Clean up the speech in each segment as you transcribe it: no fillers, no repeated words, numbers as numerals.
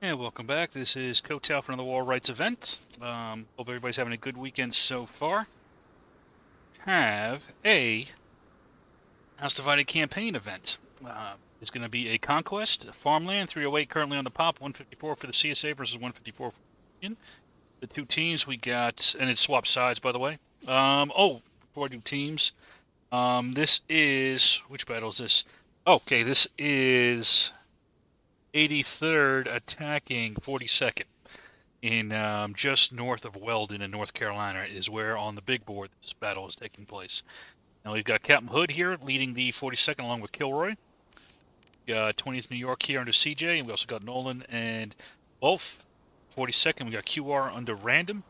And welcome back. This is Kotal from the Wall Rights event. Hope everybody's having a good weekend so far. Have a House Divided campaign event. It's going to be a conquest, Farmland, 308 currently on the pop, 154 for the CSA versus 154 for the Union. The two teams we got, and it swapped sides by the way. Before I do teams, this is, which battle is this? Okay, this is 83rd attacking 42nd. In just north of Weldon in North Carolina is where on the big board this battle is taking place. Now we've got Captain Hood here leading the 42nd along with Kilroy. We got 20th New York here under CJ, and we also got Nolan and Wolf. 42nd, we got QR under Random.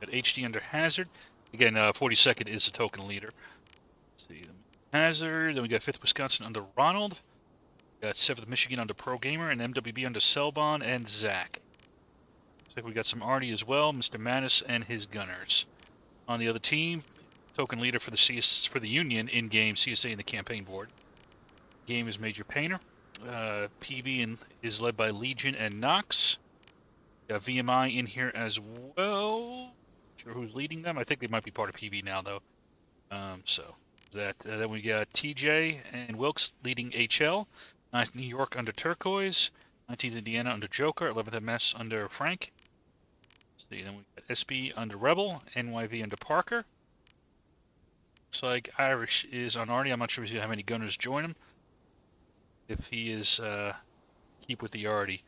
We got HD under Hazard. Again, 42nd is the token leader. Let's see, Hazard. Then we got 5th Wisconsin under Ronald. We got 7th Michigan under Pro Gamer, and MWB under Selbon and Zach. Looks like we got some Artie as well, Mr. Mattis and his Gunners. On the other team, token leader for the Union in-game CSA in the campaign board. Game is Major Painter. PB is led by Legion and Knox. Got VMI in here as well. Not sure who's leading them. I think they might be part of PB now, though. Then we got TJ and Wilkes leading HL. 9th New York under Turquoise. 19th Indiana under Joker. 11th MS under Frank. See, then we got SB under Rebel, NYV under Parker. Looks like Irish is on Artie. I'm not sure if he's going to have any gunners join him. If he is, keep with the Artie.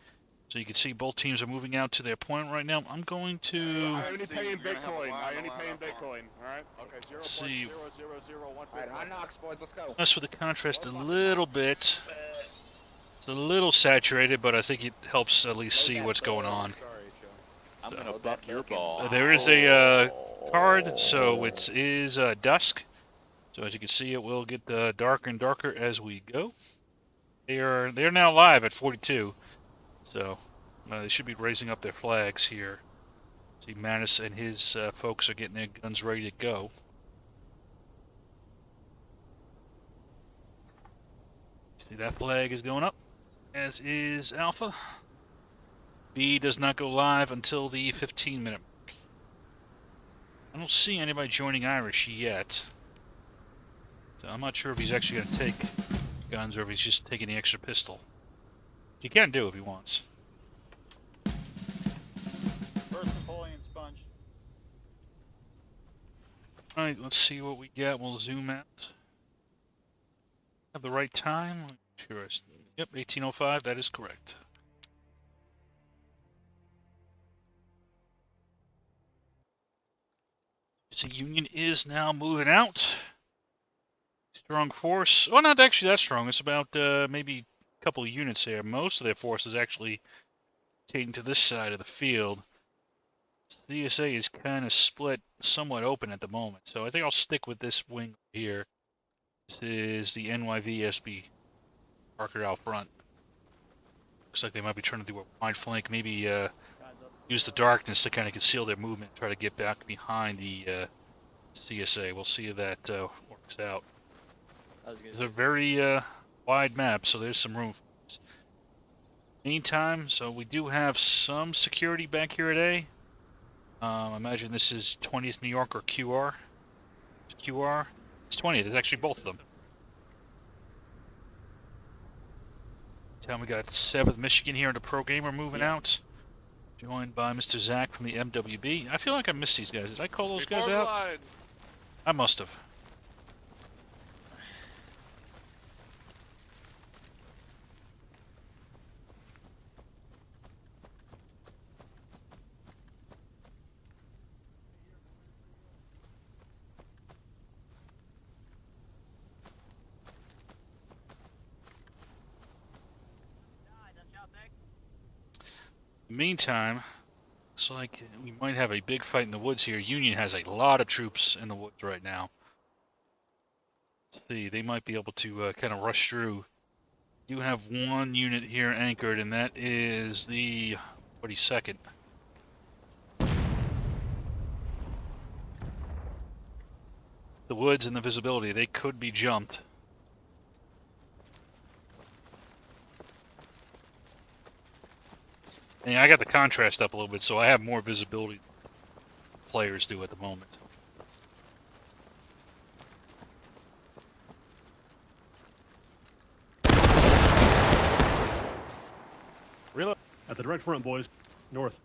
So you can see both teams are moving out to their point right now. I'm going to... I only pay in Bitcoin. Alright? Okay, Let's see. 0.00001. Alright, high knocks, boys, let's go. Mess with the contrast a little bit. It's a little saturated, but I think it helps at least see what's going on. I'm gonna buck your ball. There is a card, so it is dusk. So as you can see, it will get darker and darker as we go. They're now live at 42, so they should be raising up their flags here. See, Mattis and his folks are getting their guns ready to go. See, that flag is going up, as is Alpha. B does not go live until the 15-minute mark. I don't see anybody joining Irish yet. So I'm not sure if he's actually going to take guns or if he's just taking the extra pistol. He can do if he wants. First Napoleon sponge. Alright, let's see what we got. We'll zoom out. Have the right time? Sure. Yep, 1805. That is correct. So Union is now moving out. Strong force. Well, not actually that strong. It's about maybe a couple of units there. Most of their force is actually taken to this side of the field. CSA is kind of split somewhat open at the moment. So I think I'll stick with this wing here. This is the NYV SB Parker out front. Looks like they might be trying to do a wide flank. Maybe use the darkness to kind of conceal their movement. Try to get back behind the CSA. We'll see if that works out. It's a very wide map, so there's some room for this. Meantime, so we do have some security back here today. I imagine this is 20th New York or QR. It's QR. It's 20th. It's actually both of them. Time we got 7th Michigan here in the Pro Gamer moving out. Joined by Mr. Zach from the MWB. I feel like I missed these guys. Did I call those guys out? I must have. Meantime, looks like we might have a big fight in the woods here. Union has a lot of troops in the woods right now. Let's see, they might be able to kind of rush through. You have one unit here anchored, and that is the 42nd. The woods and the visibility, they could be jumped. And I got the contrast up a little bit, so I have more visibility than players do at the moment. Reload. At the direct front, boys. North.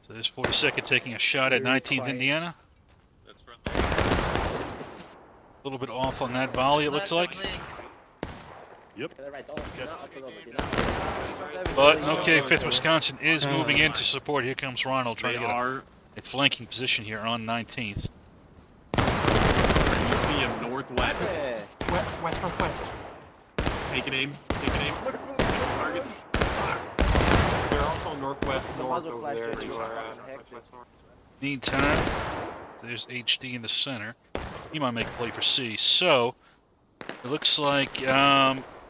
So there's 42nd taking a shot at 19th Indiana. That's front. A little bit off on that volley, it looks like. Yep. But, okay, 5th Wisconsin is moving in to support. Here comes Ronald trying to get a flanking position here on 19th. You see him northwest. West northwest. Take an aim. Take an aim. Target. They're also northwest north over there. Meantime, there's HD in the center. He might make a play for C. So, it looks like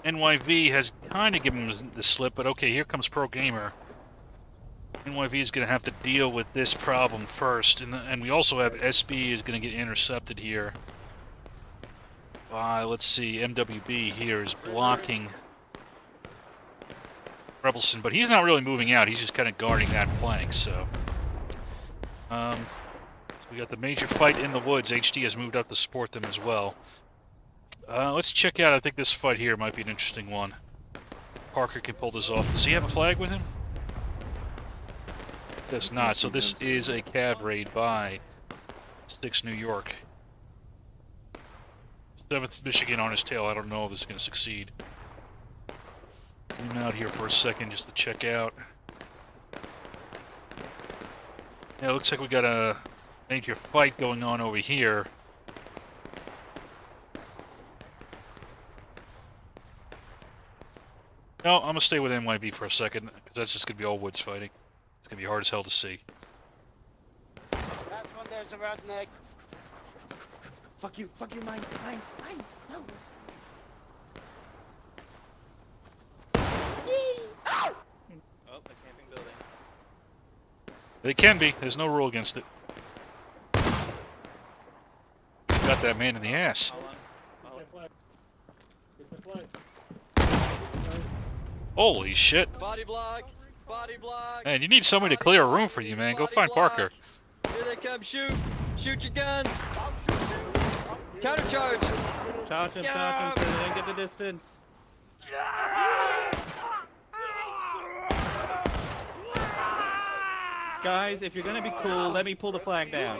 NYV has kind of given him the slip, but okay, here comes Pro Gamer. NYV is going to have to deal with this problem first, and we also have SB is going to get intercepted here. Let's see, MWB here is blocking Rebelson, but he's not really moving out. He's just kind of guarding that flank, so we got the major fight in the woods. HD has moved up to support them as well. Let's check out, I think this fight here might be an interesting one. Parker can pull this off. Does he have a flag with him? Does not. So this is a cav raid by 6 New York. 7th Michigan on his tail. I don't know if this is going to succeed. Zoom out here for a second just to check out. Yeah, it looks like we got a major fight going on over here. No, I'm going to stay with NYV for a second, because that's just going to be all woods fighting. It's going to be hard as hell to see. That's one, there's a redneck. Fuck you, mine, no. Oh, the camping building. They can be. There's no rule against it. Got that man in the ass. Holy shit. Body block! Body block! Man, you need somebody to clear a room for you, man. Go find Parker. Here they come, shoot! Shoot your guns! Counter charge! Charge him, so they didn't get the distance. Guys, if you're gonna be cool, let me pull the flag down.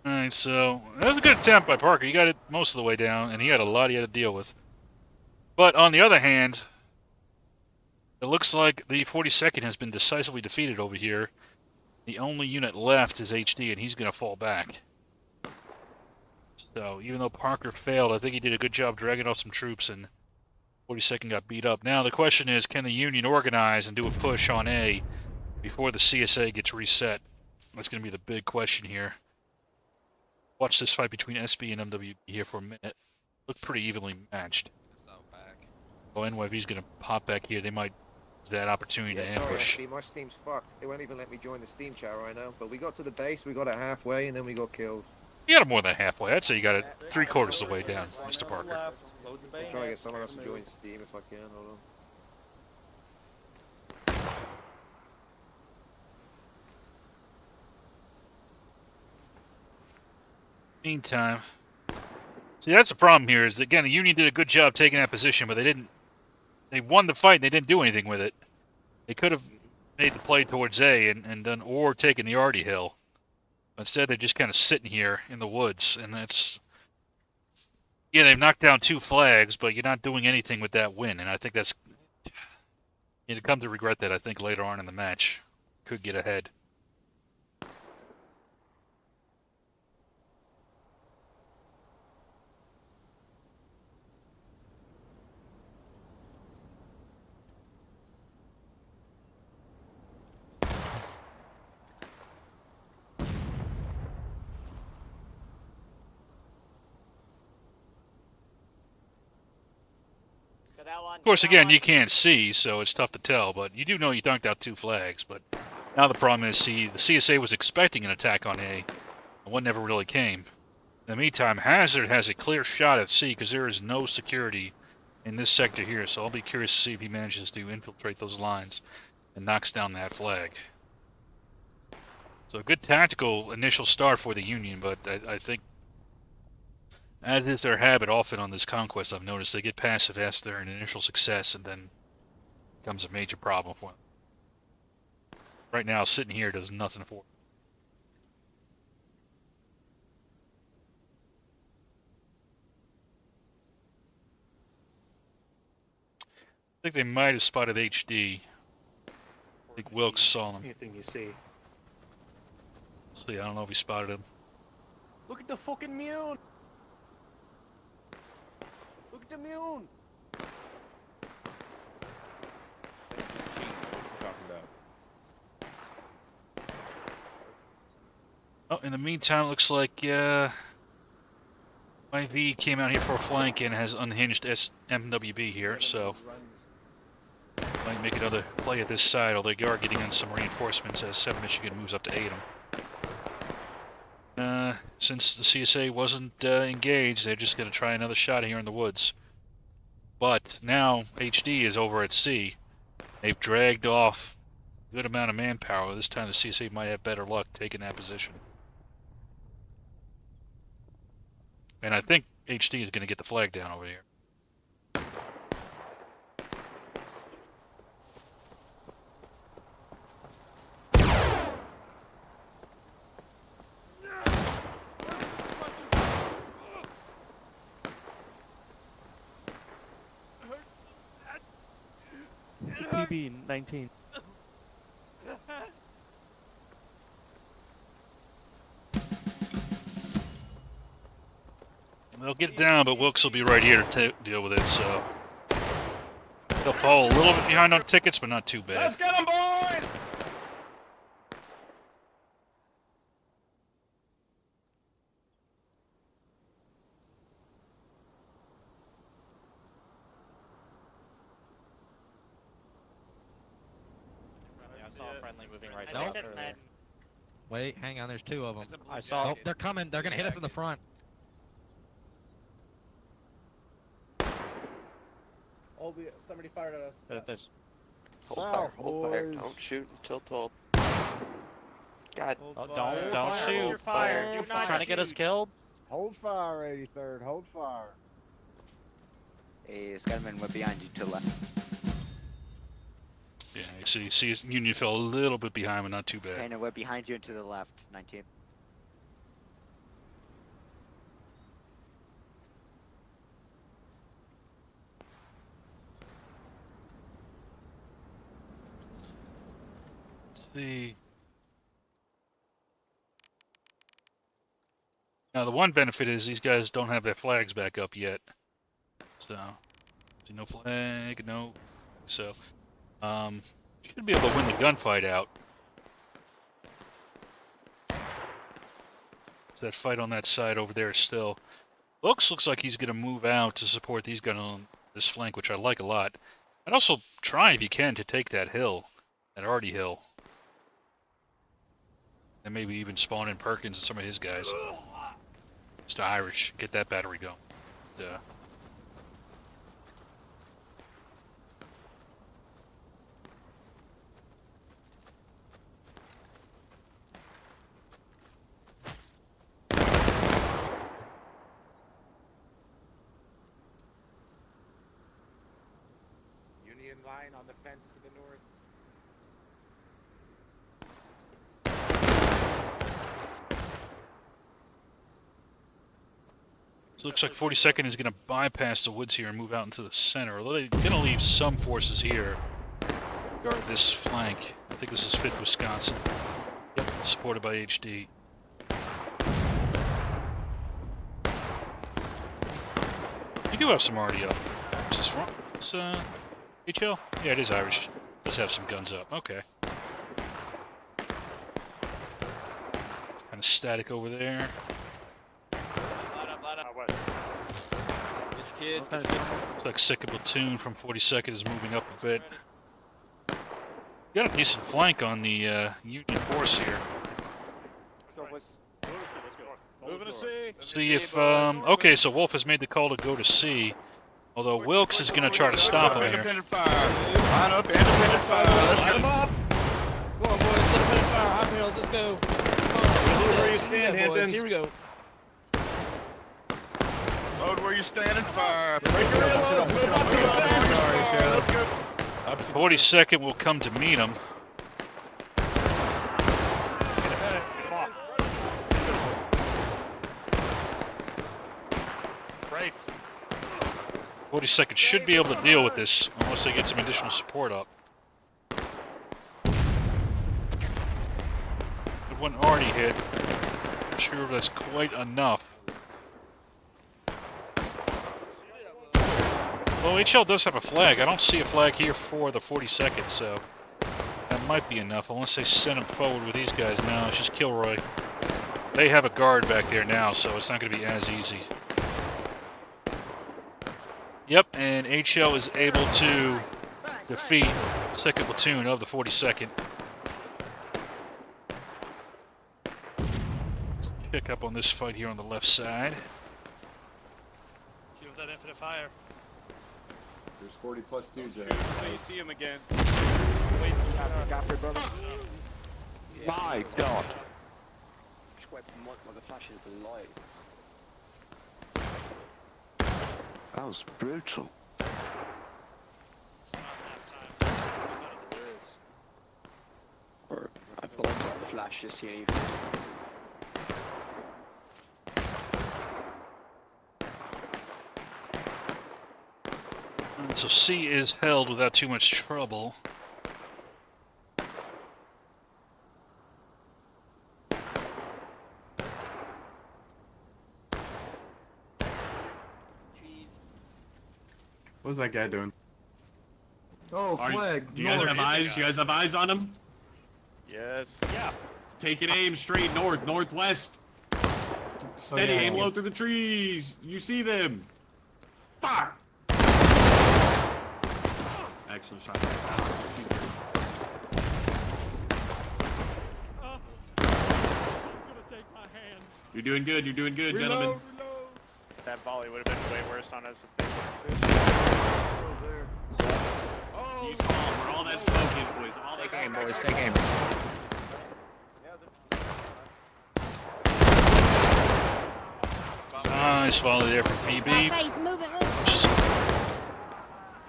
Alright, so that was a good attempt by Parker. He got it most of the way down, and he had a lot he had to deal with. But on the other hand, it looks like the 42nd has been decisively defeated over here. The only unit left is HD, and he's going to fall back. So even though Parker failed, I think he did a good job dragging off some troops, and 42nd got beat up. Now the question is, can the Union organize and do a push on A before the CSA gets reset? That's going to be the big question here. Watch this fight between SB and MWB here for a minute. Look pretty evenly matched. Oh, NYV's going to pop back here. They might use that opportunity to ambush. Sorry, my Steam's fucked. They won't even let me join the Steam chat right now. But we got to the base, we got it halfway, and then we got killed. You got it more than halfway. I'd say you got it 3/4 of the way down, Mr. Parker. I'll try to get someone else to join Steam if I can. Hold on. Meantime, see, that's the problem here. Is that, again, the Union did a good job taking that position, but they didn't. They won the fight. And they didn't do anything with it. They could have made the play towards A and done or taken the Artie Hill. Instead, they're just kind of sitting here in the woods, and that's. Yeah, they've knocked down 2 flags, but you're not doing anything with that win, and I think that's. You'd come to regret that. I think later on in the match, could get ahead. Of course, again, you can't see, so it's tough to tell, but you do know you knocked out 2 flags. But now the problem is, see, the CSA was expecting an attack on A, and one never really came. In the meantime, Hazard has a clear shot at C because there is no security in this sector here, so I'll be curious to see if he manages to infiltrate those lines and knocks down that flag. So a good tactical initial start for the Union, but I think, as is their habit often on this conquest, I've noticed they get passive after an initial success and then becomes a major problem for them. Right now, sitting here does nothing for them. I think they might have spotted HD. I think Wilkes saw him. Anything you see. See, I don't know if he spotted him. Look at the fucking mule. Look at the mule. Oh, in the meantime, it looks like YV came out here for a flank and has unhinged MWB here, so might make another play at this side, although they are getting in some reinforcements as 7 Michigan moves up to aid them. Since the CSA wasn't engaged, they're just going to try another shot here in the woods. But now HD is over at C. They've dragged off a good amount of manpower. This time the CSA might have better luck taking that position. And I think HD is going to get the flag down over here. PB 19. They'll get it down, but Wilkes will be right here to deal with it, so they'll fall a little bit behind on tickets, but not too bad. Let's get them, boys! Yeah, I saw a friendly moving right Nope. south. Wait, hang on, there's 2 of them. I saw. Oh, they're coming. They're gonna hit us in the front. Somebody fired at us. There's South, Hold fire. boys. Don't shoot until told. God. don't shoot. You're fired. Fire. Do not Trying to get us shoot. killed. Hold fire, 83rd. Hold fire. Hey, Skyman, we're behind you to the left. Yeah, you see Union fell a little bit behind, but not too bad. Okay, no, we're behind you and to the left, 19th. Let's see. Now, the one benefit is these guys don't have their flags back up yet. So, see, no flag, no. So, should be able to win the gunfight out. So that fight on that side over there still. Looks like he's going to move out to support these guys on this flank, which I like a lot. I'd also try, if you can, to take that hill, that Hardy hill. And maybe even spawn in Perkins and some of his guys. Mr. Irish, get that battery going. Union line on the fence to the north. So it looks like 42nd is going to bypass the woods here and move out into the center. Although they're going to leave some forces here to guard this flank. I think this is 5th Wisconsin. Yep, supported by HD. We do have some RDO. Is this wrong? Is this, HL? Yeah, it is Irish. Does have some guns up. Okay. It's kind of static over there. Kids, Looks like 2nd Platoon from 42nd is moving up a bit. Got a decent flank on the Union force here. Let's go, boys. Moving to C. See if, okay, so Wolf has made the call to go to C. Although Wilkes is going to try to stop him here. Independent fire. Line up, independent fire. Let's get him up. Come on, boys. Independent fire. Hot rails. Let's go. Come on. Where you stand, yeah, boys. Hamptons. Here we go. Load where you stand and fire. Break your reloads. Move up to the fence. Let's go. 42nd will come to meet him. Brace. 42nd should be able to deal with this unless they get some additional support up. The one already hit. Not sure if that's quite enough. Well, HL does have a flag. I don't see a flag here for the 42nd, so that might be enough, unless they send him forward with these guys. No, it's just Kilroy. They have a guard back there now, so it's not going to be as easy. Yep, and HL is able to defeat the 2nd platoon of the 42nd. Let's pick up on this fight here on the left side. Give that infinite fire. There's 40 plus dudes there. Until you see him again. Wait, got your brother. My God. Just wait for the flashes of the light. That was brutal. It's not half time. Or I feel like a flash this year. And so C is held without too much trouble. What was that guy doing? Oh, flag. Do you guys have eyes? You guys have eyes on him? Yes. Yeah. Take an aim straight north, northwest. Steady, yeah. aim low through the trees. You see them. Fire! Excellent shot. You're doing good. You're doing good, gentlemen. That volley would have been way worse on us if they You saw where all that smoke is, boys. All that Take aim, boys. Take aim. Nice volley there from PB.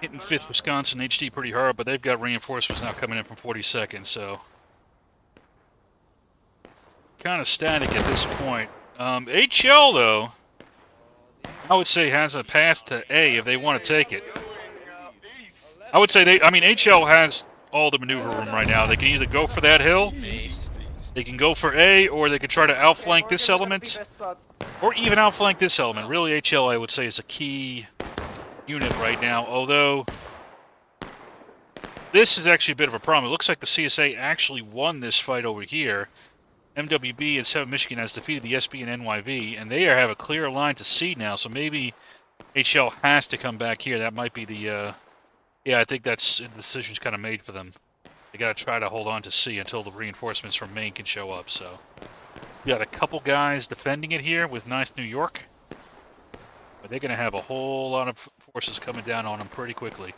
Hitting 5th Wisconsin HD pretty hard, but they've got reinforcements now coming in from 42nd, so kind of static at this point. HL, though, I would say has a path to A if they want to take it. I would say HL has all the maneuver room right now. They can either go for that hill, they can go for A, or they could try to outflank this element, or even outflank this element. Really, HL, I would say, is a key unit right now, although this is actually a bit of a problem. It looks like the CSA actually won this fight over here. MWB and 7 Michigan has defeated the SB and NYV, and they have a clear line to C now, so maybe HL has to come back here. That might be the, yeah, I think that's the decision's kind of made for them. They got to try to hold on to C until the reinforcements from Maine can show up, so. We got a couple guys defending it here with nice New York, but they're going to have a whole lot of forces coming down on them pretty quickly.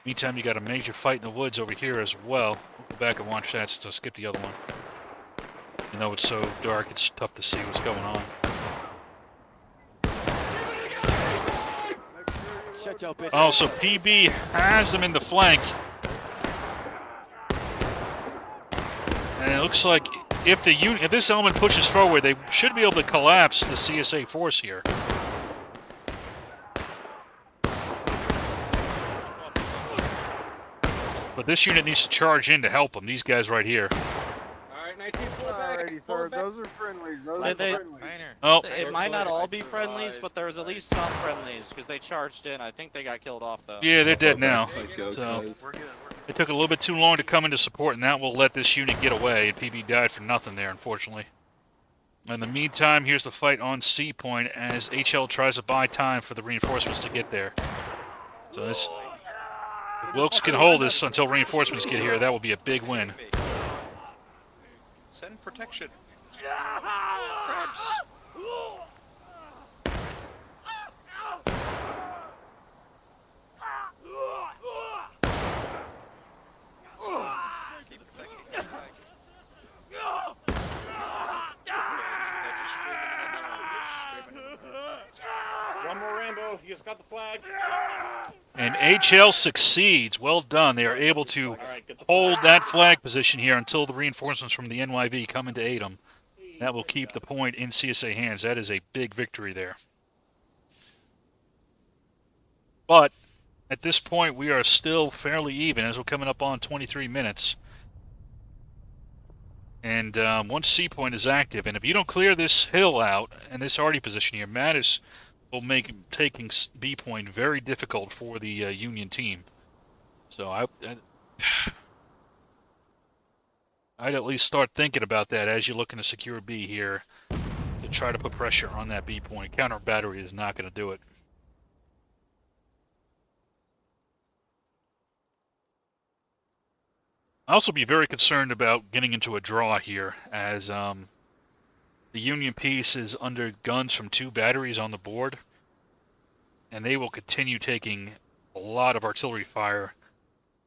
Meantime, you got a major fight in the woods over here as well. We'll go back and watch that since I skipped the other one. You know, it's so dark, it's tough to see what's going on. Oh, so PB has them in the flank. And it looks like if this element pushes forward, they should be able to collapse the CSA force here. But this unit needs to charge in to help them. These guys right here. Alright, 19, pull back. Those are friendlies. Those Did they- Oh, It might not all be friendlies, but there was at least some friendlies because they charged in. I think they got killed off though. yeah, they're dead now. So it took a little bit too long to come into support, and that will let this unit get away. And PB died for nothing there, unfortunately. In the meantime, here's the fight on C point as HL tries to buy time for the reinforcements to get there. So this, if Wilkes can hold this until reinforcements get here, that will be a big win. Send protection. just got the flag. And HL succeeds. Well done. They are able to hold that flag position here until the reinforcements from the NYV come in to aid them. That will keep the point in CSA hands. That is a big victory there. But at this point, we are still fairly even as we're coming up on 23 minutes. And once C point is active, and if you don't clear this hill out and this hardy position here, Mattis will make taking B point very difficult for the Union team. So I'd at least start thinking about that as you're looking to secure B here to try to put pressure on that B point. Counter battery is not going to do it. I'll also be very concerned about getting into a draw here as the Union piece is under guns from 2 batteries on the board, and they will continue taking a lot of artillery fire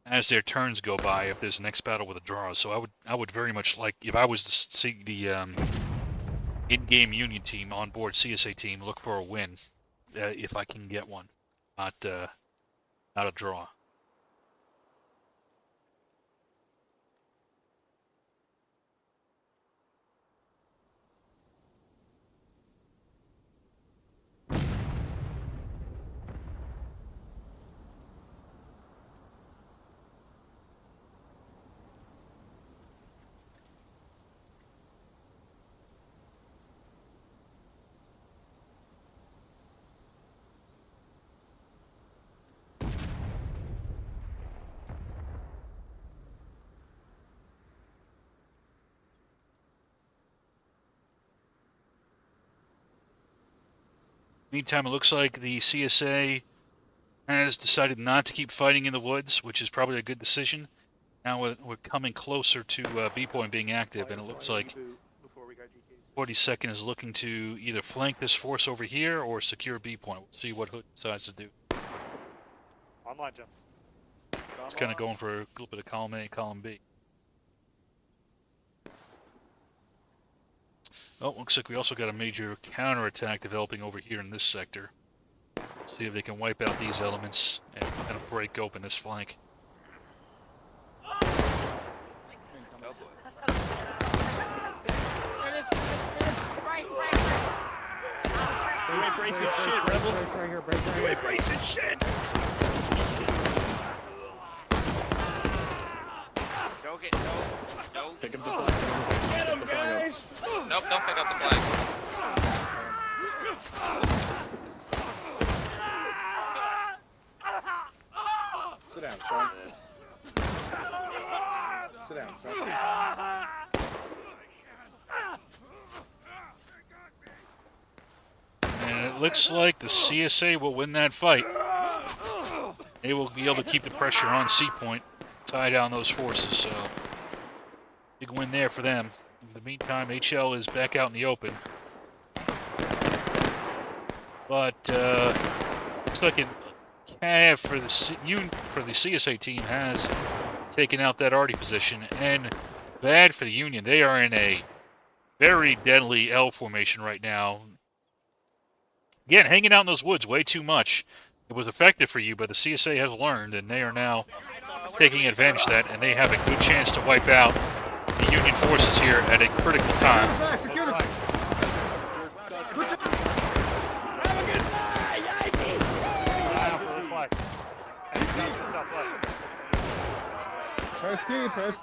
as their turns go by if there's next battle with a draw. So I would very much like, if I was to see the in-game Union team on board CSA team, look for a win if I can get one, not a draw. Meantime, it looks like the CSA has decided not to keep fighting in the woods, which is probably a good decision. Now we're coming closer to B point being active, and it looks like 42nd is looking to either flank this force over here or secure B point. We'll see what Hood decides to do. Online, gents. It's kind of going for a little bit of column A, column B. Oh, looks like we also got a major counterattack developing over here in this sector. See if they can wipe out these elements and kind of break open this flank. Brace this shit, rebel. Right here, brace right here. Brace this shit. Don't get, no. Pick up the flag. Get him, guys. Nope, don't pick up the flag. Sit down, son. Sit down, son. And it looks like the CSA will win that fight. They will be able to keep the pressure on C point, tie down those forces. So, big win there for them. In the meantime, HL is back out in the open. But looks like it for the CSA team has taken out that arty position, and bad for the Union. They are in a very deadly L formation right now. Again, hanging out in those woods way too much. It was effective for you, but the CSA has learned, and they are now taking advantage of that, and they have a good chance to wipe out the Union forces here at a critical time.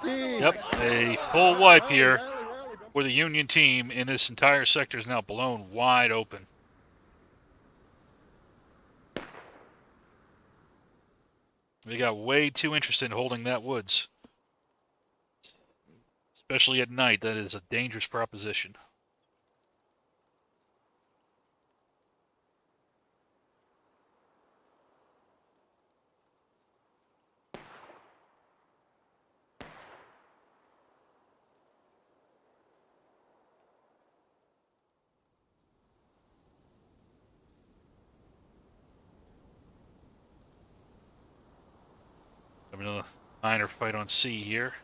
Yep, a full wipe here for the Union team, and this entire sector is now blown wide open. They got way too interested in holding that woods. Especially at night, that is a dangerous proposition. Another minor fight on C here.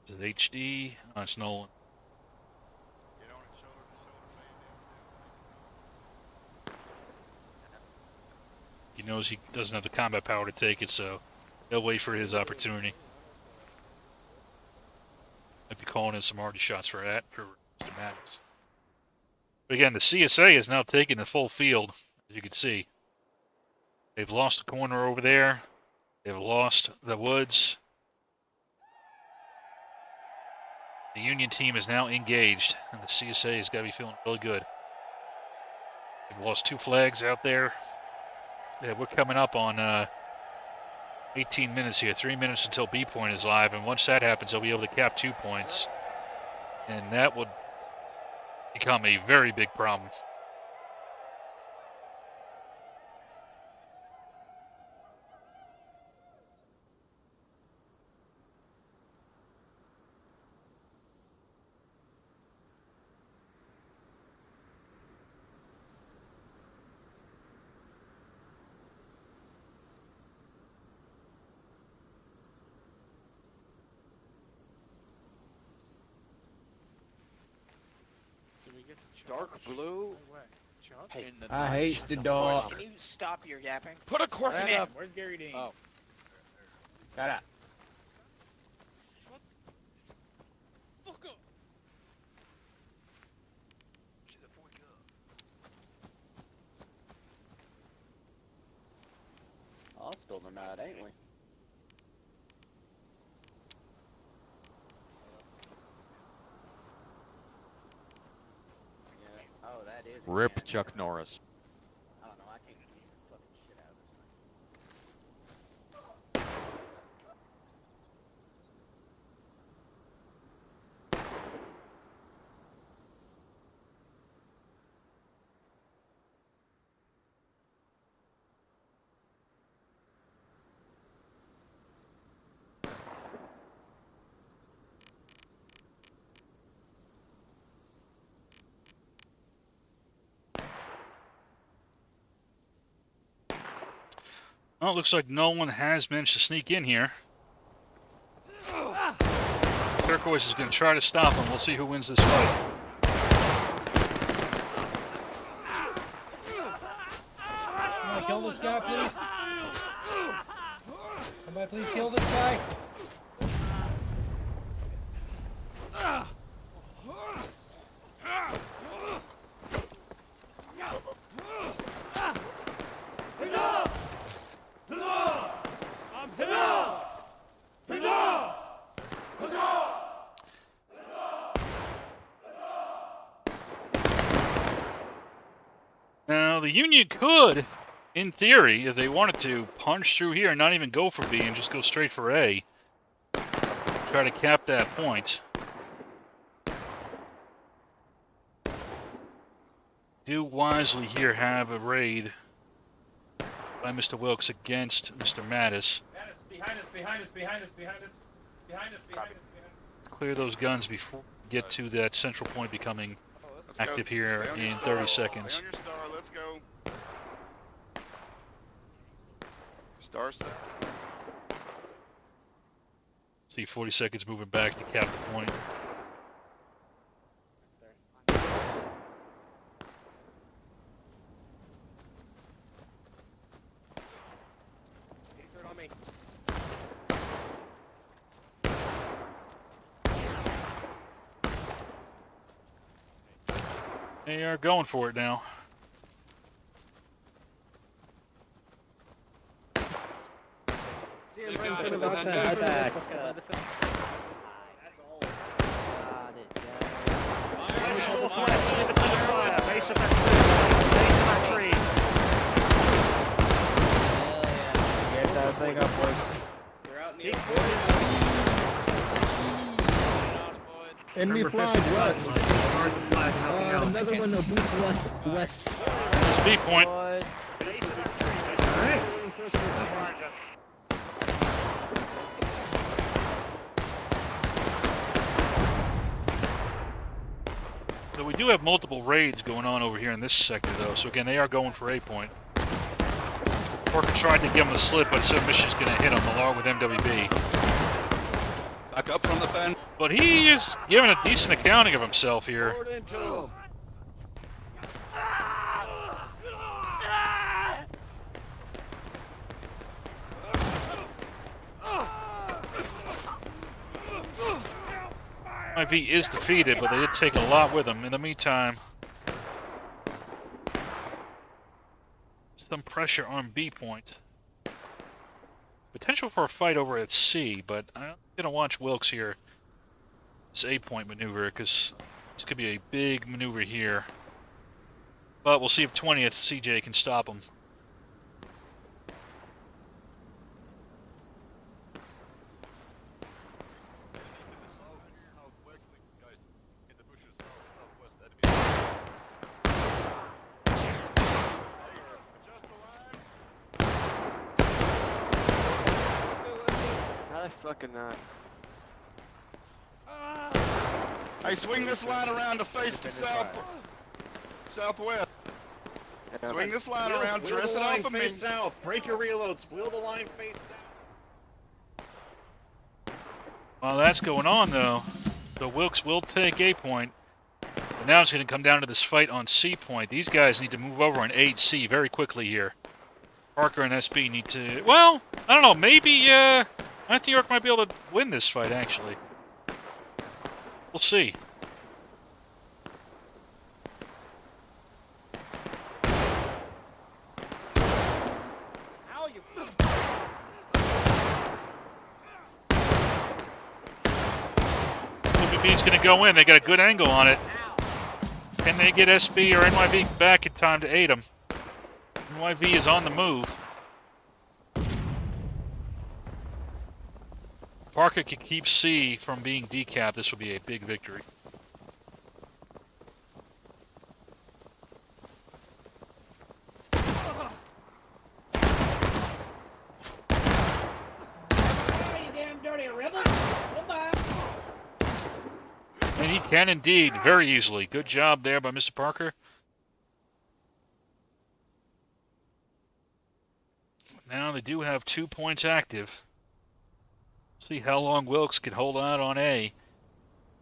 Is it HD? Oh, it's Nolan. He knows he doesn't have the combat power to take it, so he'll wait for his opportunity. Might be calling in some hardy shots for that, for Mr. Maddox. But again, the CSA is now taking the full field, as you can see. They've lost the corner over there. They've lost the woods. The Union team is now engaged, and the CSA has got to be feeling really good. They've lost 2 flags out there. Yeah, we're coming up on 18 minutes here, 3 minutes until B point is live, and once that happens, they'll be able to cap 2 points, and that would become a very big problem. Dark blue. Hey, I hate the dog. can you stop your yapping? Put a cork in it. Where's Gary Dean? Oh. Shut up. Hostiles are mad, ain't we? Yeah. Oh, that is. Rip Chuck Norris. I don't know. I can't keep the fucking shit out of this thing. Well, it looks like no one has managed to sneak in here. Turquoise is going to try to stop him. We'll see who wins this fight. Can I kill this guy, please? Somebody please kill this guy. Now, the Union could, in theory, if they wanted to, punch through here and not even go for B and just go straight for A. Try to cap that point. Do wisely here have a raid by Mr. Wilkes against Mr. Mattis. Behind us, behind us, behind us, behind us, behind us, behind us, behind us. Clear those guns before we get to that central point becoming active here Stay on your in star. 30 seconds. Stay on your star. Let's go. Star set. See 40 seconds moving back to cap the point. Third on me. They are going for it now. Base of that tree. Get that thing up, boys. Enemy flag west. Another one of boots west. This B point. So we do have multiple raids going on over here in this sector, though. So again, they are going for A point. Porker tried to give him a slip, but submission's going to hit him along with MWB. Back up from the fence. But he is giving a decent accounting of himself here. NYV is defeated, but they did take a lot with them. In the meantime, some pressure on B point. Potential for a fight over at C, but I'm going to watch Wilkes here. This A point maneuver, because this could be a big maneuver here. But we'll see if 20th CJ can stop him. Fucking not. Hey, swing this line around to face the southwest. Swing this line around, dress it off of me. south. Break your reloads. Wheel the line face south. Well, that's going on, though. So Wilkes will take A point. But now it's going to come down to this fight on C point. These guys need to move over and aid C very quickly here. Parker and SB need to... Well, I don't know. Maybe North New York might be able to win this fight, actually. We'll see. It's going to go in. They got a good angle on it. Can they get SB or NYV back in time to aid them? NYV is on the move. Parker can keep C from being decapped. This will be a big victory. And he can indeed, very easily. Good job there by Mr. Parker. Now they do have 2 points active. See how long Wilkes can hold out on A.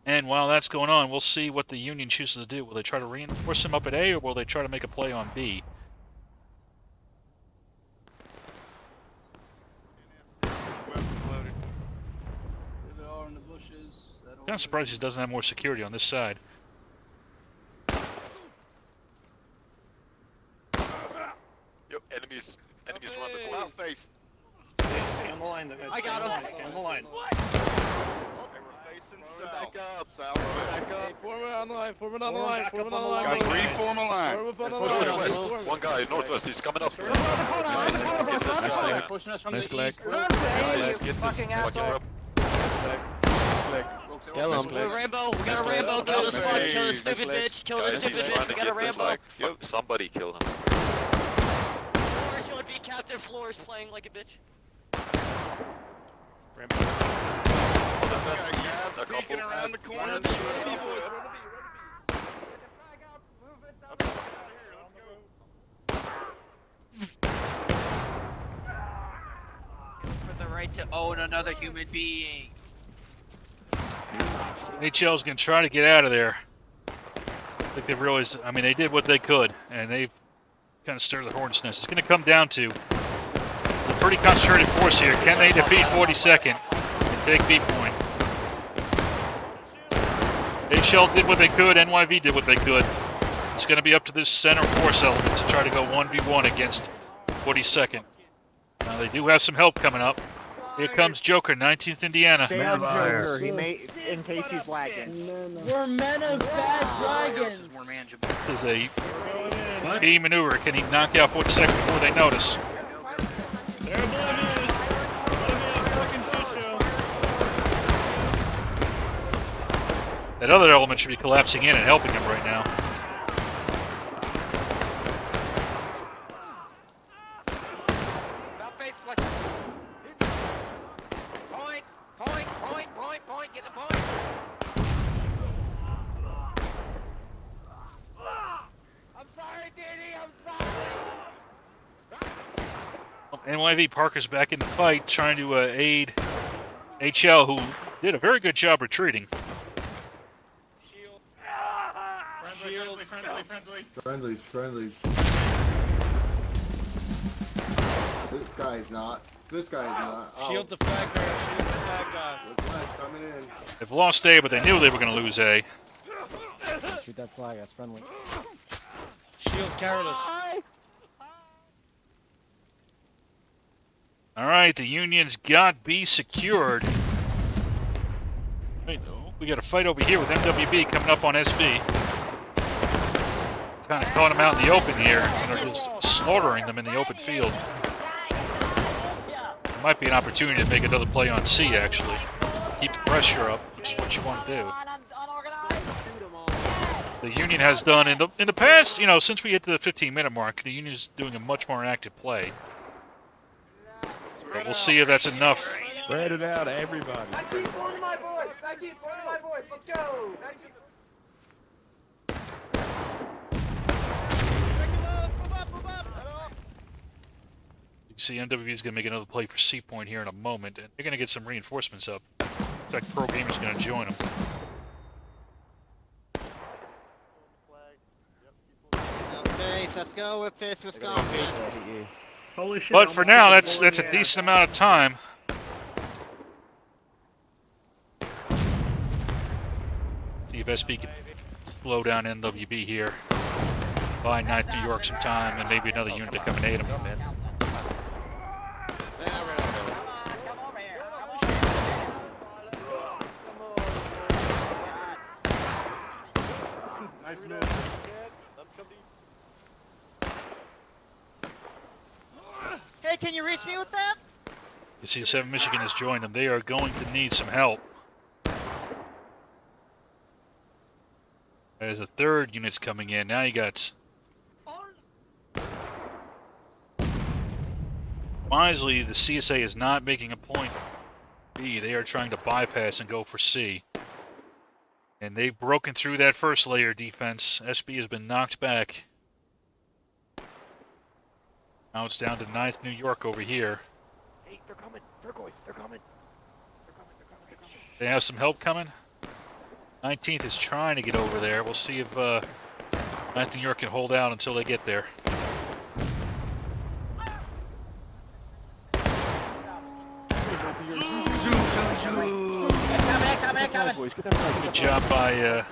And while that's going on, we'll see what the Union chooses to do. Will they try to reinforce him up at A, or will they try to make a play on B? Kind of surprised he doesn't have more security on this side. Yep, enemies run the corner. Face. Stay on the line, guys. I got him. Stay on the line. They were facing south. Back up. South. Back up. Hey, form it on the line. Form it on the line. Form it on the line. Guys, reform a line. Form it on the Northwest. line. One guy, northwest. He's coming up. Nice click. Fucking asshole. Kill him. Rambo, we got a Rambo. Kill the slut. Kill the stupid bitch. Kill the stupid bitch. We got a Rambo. Yo, somebody kill him. Floors would be Captain Floors playing like a bitch. Rambo. That's a couple. Around the corner. For the right to own another human being. HL's going to try to get out of there. I think they realized, I mean, they did what they could, and they've kind of stirred the hornet's nest. It's going to come down to, it's a pretty concentrated force here. Can they defeat 42nd and take B point? HL did what they could, NYV did what they could. It's going to be up to this center force element to try to go 1v1 against 42nd. Now, they do have some help coming up. Here comes Joker, 19th Indiana. Stay on Joker. He may, in case he's lagging. We're men of bad dragons. This is a key maneuver. Can he knock out 42nd before they notice? That other element should be collapsing in and helping him right now. Point, get the point. I'm sorry, Danny, I'm sorry. NYV Parker's back in the fight, trying to aid HL, who did a very good job retreating. Friendlies. This guy's not. This guy is not. Shield the flag guy. Shield the flag guy. West coming in. They've lost A, but they knew they were going to lose A. Shoot that flag. That's friendly. Shield careless. All right, the Union's got B secured. Wait, oh, we got a fight over here with MWB coming up on SB. Kind of caught them out in the open here, and they're just slaughtering them in the open field. There might be an opportunity to make another play on C, actually. Keep the pressure up, which is what you want to do. The Union has done in the past, you know, since we hit the 15-minute mark, the Union's doing a much more active play. But we'll see if that's enough. Spread it out, everybody. 19 form my boys! 19 form my boys! Let's go! 19. You can see MWB is going to make another play for C point here in a moment, and they're going to get some reinforcements up. Looks like Pro Gamer's going to join them. Okay, let's go with this, Wisconsin. Holy shit. But for now, that's a decent amount of time. See if SB can slow down NWB here. Buy 9th New York some time, and maybe another unit to come and aid them. Nice move. Hey, can you reach me with that? You see 7 Michigan has joined them. They are going to need some help. There's a 3rd unit's coming in. Now you got... Wisely, the CSA is not making a point B. They are trying to bypass and go for C. And they've broken through that first layer defense. SB has been knocked back. Now it's down to 9th New York over here. Hey, they're coming. Turquoise, they're coming. They're coming. They have some help coming. 19th is trying to get over there. We'll see if 9th New York can hold out until they get there. Good job by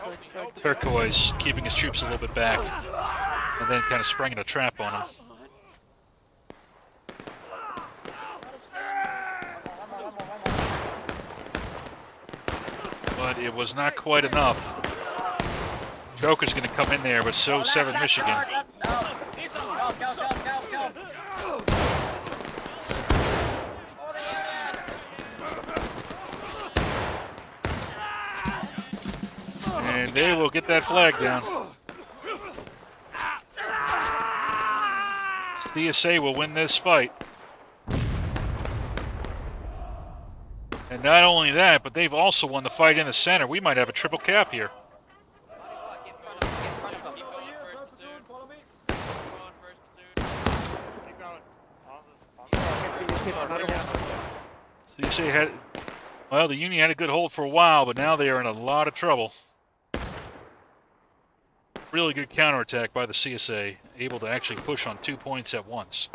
Turquoise, keeping his troops a little bit back, and then kind of spranging a trap on him. But it was not quite enough. Joker's going to come in there, but so 7 Michigan. And they will get that flag down. CSA will win this fight. And not only that, but they've also won the fight in the center. We might have a triple cap here. CSA had, well, the Union had a good hold for a while, but now they are in a lot of trouble. Really good counterattack by the CSA, able to actually push on 2 points at once.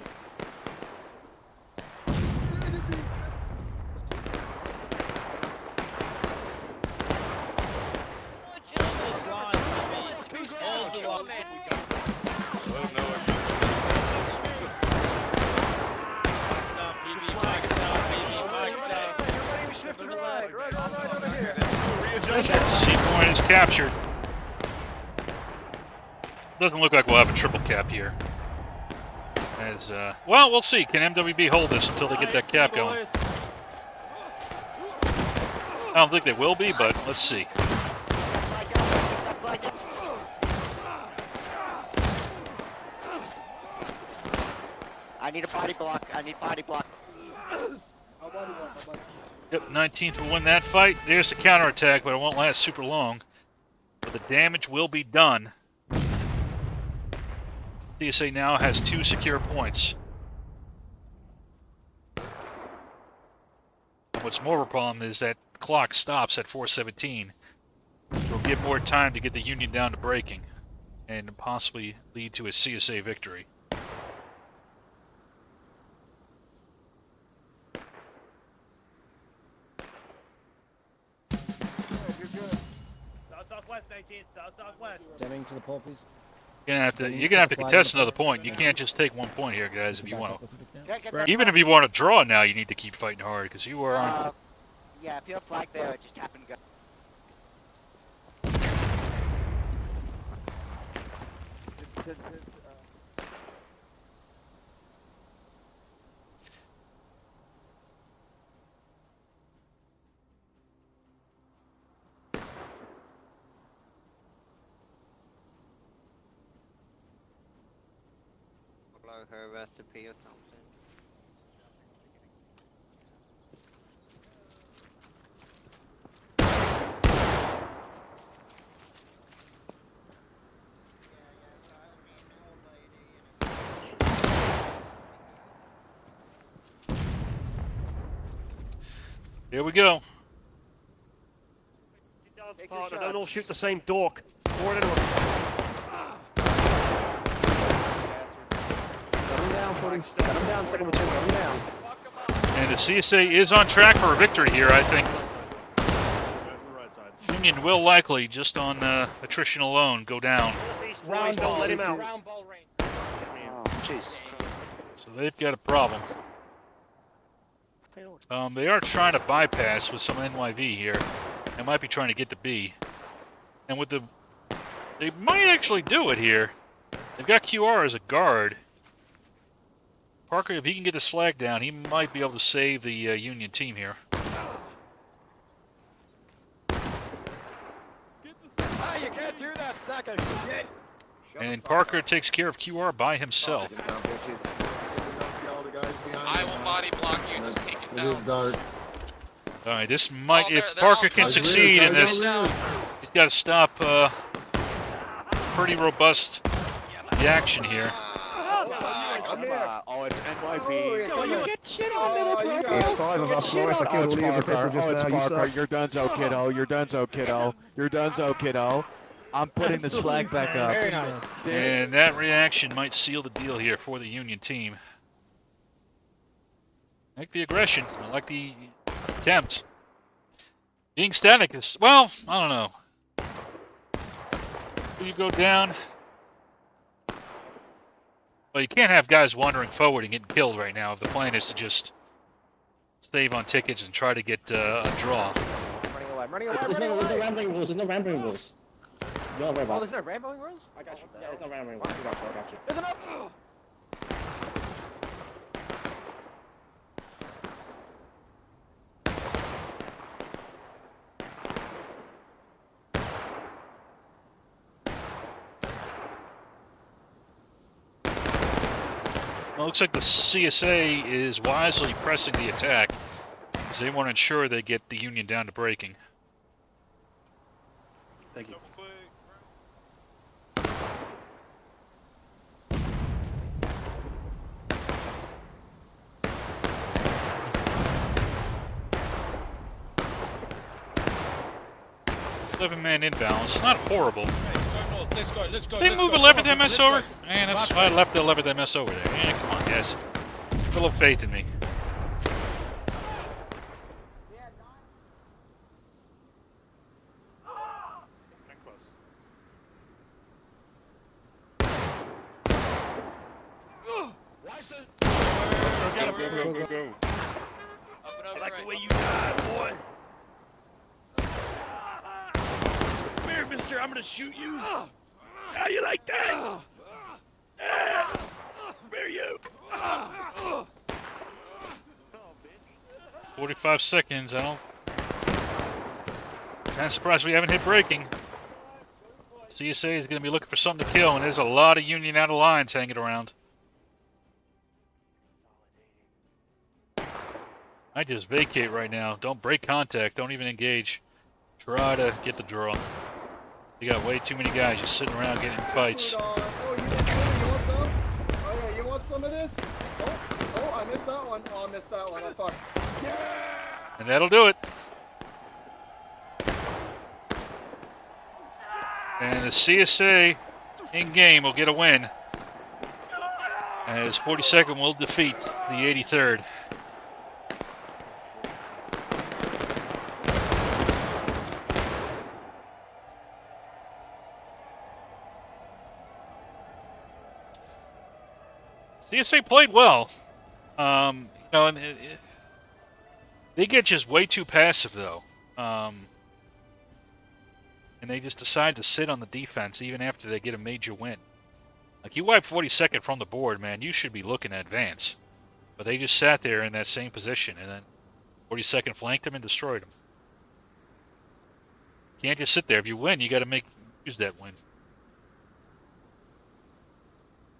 C point is captured. Doesn't look like we'll have a triple cap here. As well, we'll see. Can MWB hold this until they get that cap going? I don't think they will be, but let's see. I need a body block. I need body block. Yep, 19th will win that fight. There's the counterattack, but it won't last super long. But the damage will be done. CSA now has 2 secure points. What's more of a problem is that clock stops at 4:17, which will give more time to get the Union down to breaking and possibly lead to a CSA victory. Deming to the pole, please. You're gonna have to contest another point. You can't just take 1 point here, guys. If you want to, Get that even if you want to draw now, you need to keep fighting hard because you are on. Yeah, if you're flag there, just tap and go. Blow her recipe or something. Here we go. Partner, don't all shoot the same dork. Forward into him. Gun him down, 40. Gun him down, second platoon. Gun him down. And the CSA is on track for a victory here, I think. Guys on the right side. Union will likely, just on attrition alone, go down. Round don't let him out. Round ball range. Oh, jeez. So they've got a problem. They are trying to bypass with some NYV here. They might be trying to get to B. And with the... They might actually do it here. They've got QR as a guard. Parker, if he can get this flag down, he might be able to save the Union team here. Ah, you can't do that, Snacker. And Parker takes care of QR by himself. I will body block you. Just take it down. It is dark. All right, this might... they're if all Parker can trying to succeed in this, down. he's got to stop pretty robust reaction here. Oh, it's NYB. Oh, you get shit on middle, bro. It's 5 of us, boys. I killed all your pistol just now. You suck. You're donezo, kiddo. You're donezo, kiddo. You're donezo, kiddo. I'm putting this flag back up. Very nice. And that reaction might seal the deal here for the Union team. I like the aggression. I like the attempt. Being static is, well, I don't know. You go down. Well, you can't have guys wandering forward and getting killed right now if the plan is to just save on tickets and try to get a draw. Running away, running away, There's running no away. rambling rules. There's no rambling rules. Don't worry Oh, about there's it. no rambling rules? I got you. Yeah, there's no rambling rules. I got you. There's enough! Well, it looks like the CSA is wisely pressing the attack because they want to ensure they get the Union down to breaking. Thank you. Man imbalance. Not horrible. Let's go. Let's go. They move 11th MS over? Man, that's why I left the 11th MS over there. Man, come on, guys. Put a little faith in me. Go. I like the way you die, boy. Come here, mister. I'm gonna shoot you. How you like that? 45 seconds. I'm kind of surprised we haven't hit breaking. CSA is going to be looking for something to kill, and there's a lot of Union out of lines hanging around. I just vacate right now. Don't break contact. Don't even engage. Try to get the draw. You got way too many guys just sitting around getting in fights. Oh, you didn't see it? You want some? Oh, yeah, you want some of this? Oh, I missed that one. Oh, I missed that one. Oh, fuck. And that'll do it. And the CSA in-game will get a win. As 42nd will defeat the 83rd. CSA played well. And they get just way too passive though. And they just decide to sit on the defense even after they get a major win. Like, you wipe 42nd from the board, man, you should be looking to advance. But they just sat there in that same position, and then 42nd flanked them and destroyed them. Can't just sit there. If you win, you got to use that win.